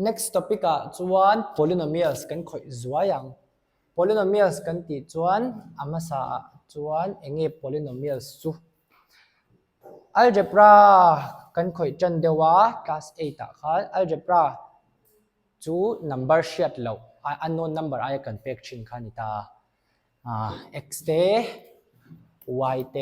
next topic อ่ะชวน polynomials กันค่อยจัวยัง polynomials กันตีชวนอามาสาชวนเอง polynomials ซู algebra กันค่อยจันเดียวว่า class 8 อ่ะค่ะ algebra จู number sheet เรา unknown number อะไรกันเป็กชินค่ะนี่ตาx เต y เต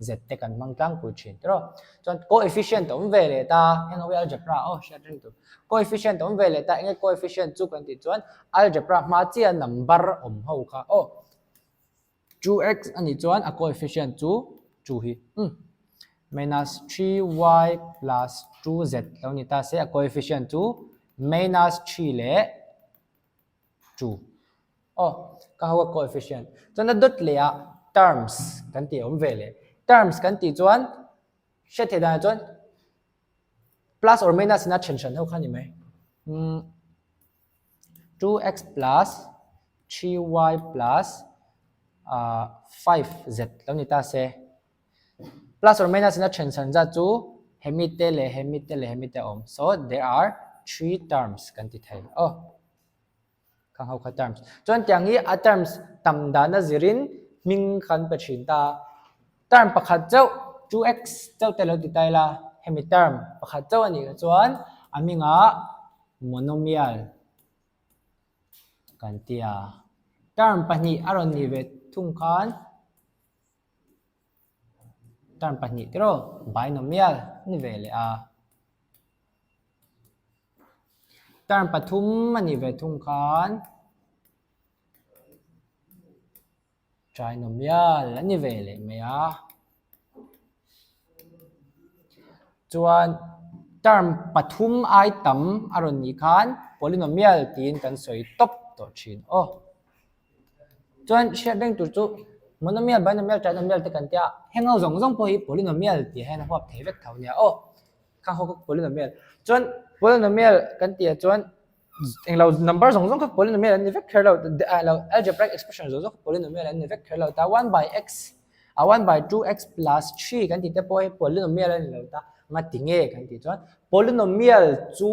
z เตกันมังกลางปูชินตรอจน coefficient ตรงเวเลตาเองเอา algebra โอ้ sharing ตัว coefficient ตรงเวเลตาเอง coefficient จูกันติจวน algebra มาเจีย number เขาค่ะโอ้จู x อันนี้จวน coefficient จูฮีminus 3y plus 2z แล้วนี่ตาเสีย coefficient จู minus 3เลจูโอ้ก็เขาว่า coefficient จนนั้นดุดเลยอะ terms กันตีผมเวล terms กันตีจวนเช่นที่ใดจวน plus or minus น่าเช่นเท่ากันยังไหม2x plus 3y plus 5z แล้วนี่ตาเสีย plus or minus น่าเช่นจะจูเฮมิเตเลเฮมิเตเลเฮมิเตอม so there are 3 terms กันตีไทยโอ้ข้างเขาคือ terms จนอย่างนี้ terms ต่ำดานะจิรินมิงขันประชินตา term ประคัดเจ้า 2x เจ้าแต่เราติดใจละเฮมิ term ประคัดเจ้าอันนี้ก็จวนอามิงะ monomial กันเตีย term ปนีอารมณ์นิเวศทุ่งคัน term ปนีที่เรา binomial นิเวศเลยterm ปฐุมมันนิเวศทุ่งคันtrinomial และนิเวศเลยไหมจวน term ปฐุมไอตัมอารมณ์นี้คัน polynomial ตีนกันสวยตบตัวชินโอ้จวนเชื่อเรื่องตัวจู monomial binomial trinomialตีกันเตียเฮงเอาสองพอฮี polynomial ตีให้นะพวกเทเวกเขาเนี่ยโอ้ข้างเขาก็ polynomial จวน polynomial กันเตียจวนเองเรา number สองก็ polynomial อันนี้เวกเรา algebraic expression สองก็ polynomial อันนี้เวกเราแต่ 1 by x 1 by 2x plus 3กันตีแต่พอให้ polynomial อันนี้เราแต่มาติงเอกันตีจวน polynomial จู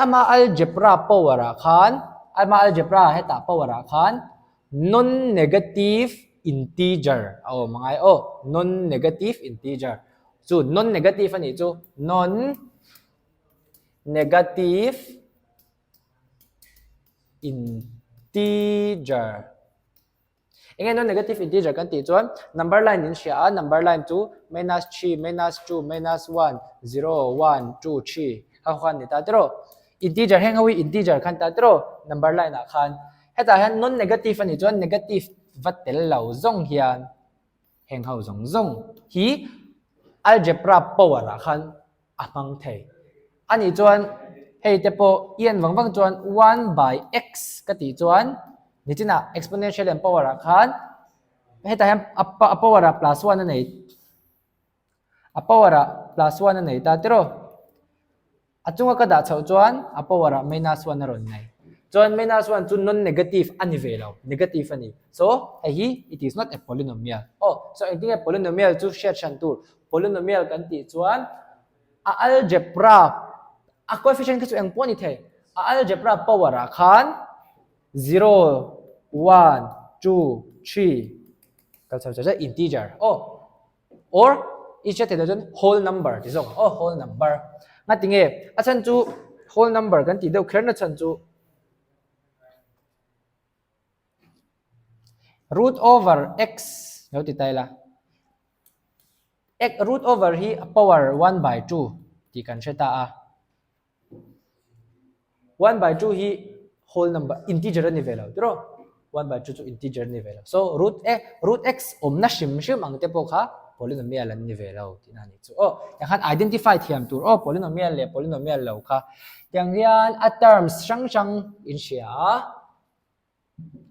ama algebra power คันama algebra ให้ตา power คัน non negative integer เอามังไงโอ้ non negative integer จู non negative อันนี้จู non negative integer เองnon negative integer กันตีจวน number line นี่เสีย number line จู minus 3 minus 2 minus 1 0 1 2 3เขาคันนี่ตาตรอ integer ให้เขาวิ integer คันตาตรอ number line อ่ะคันให้ตาให้ non negative อันนี้จวน negative วัดเตลเหล่าจงเฮียนเฮงเขาจงฮี algebra power อ่ะคันอ่ะมังเทอันนี้จวนเฮ้ยแต่พอเอียนวังจวน1 by x ก็ตีจวนนี่จีน่ะ exponential and power คันให้แต่ให้ power plus 1นั่นเอง power plus 1นั่นเองแต่ตรอจุงก็ได้ชาวจวน power minus 1นั่นเองจวน minus 1จวน non negative อันนี้เวลา negative อันนี้ so เฮ้ย it is not a polynomial oh so ไอ้ที่ polynomial จู share ชันตัว polynomial กันตีจวน algebra coefficient ก็จะยังพอนี่เท่ algebra power คัน0 1 2 3ก็จะ integer oh or อีกเช่นเดียวกัน whole number ที่สอง oh whole number งั้นติงเอ๋อาจารย์จู whole number กันติเดียวเคลื่อนอาจารย์จู root over x เดี๋ยวติดใจละ x root over ที่ power 1 by 2ที่กันใช่ตา1 by 2 he whole number integer นี่เวลาถูก1 by 2 integer นี่เวลา so root x น่าชิมอังเทปค่ะ polynomial นี่เวลาที่นั่นนี่โอ้ยังหัน identify ที่อันตัวโอ้ polynomial เลย polynomial แล้วค่ะอย่างเรียน terms ช่างอินเชีย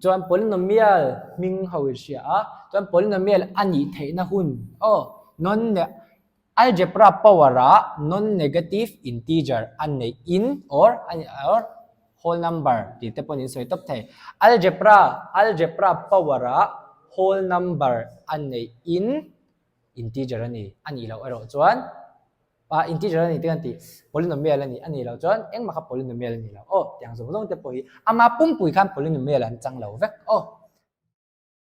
จวน polynomial มิงเขาอินเชียจวน polynomial อันนี้เท่นะหุ่นโอ้ non algebra power non negative integer อันนี้ in or whole number ที่เทปนี้สวยตับเท algebra power whole number อันนี้ in integer อันนี้เราจวน integer ni te kan ti polynomial ni ani lo chon eng ma kha polynomial ni lo o tiang zo zong te poi ama pum pui khan polynomial an chang lo vek o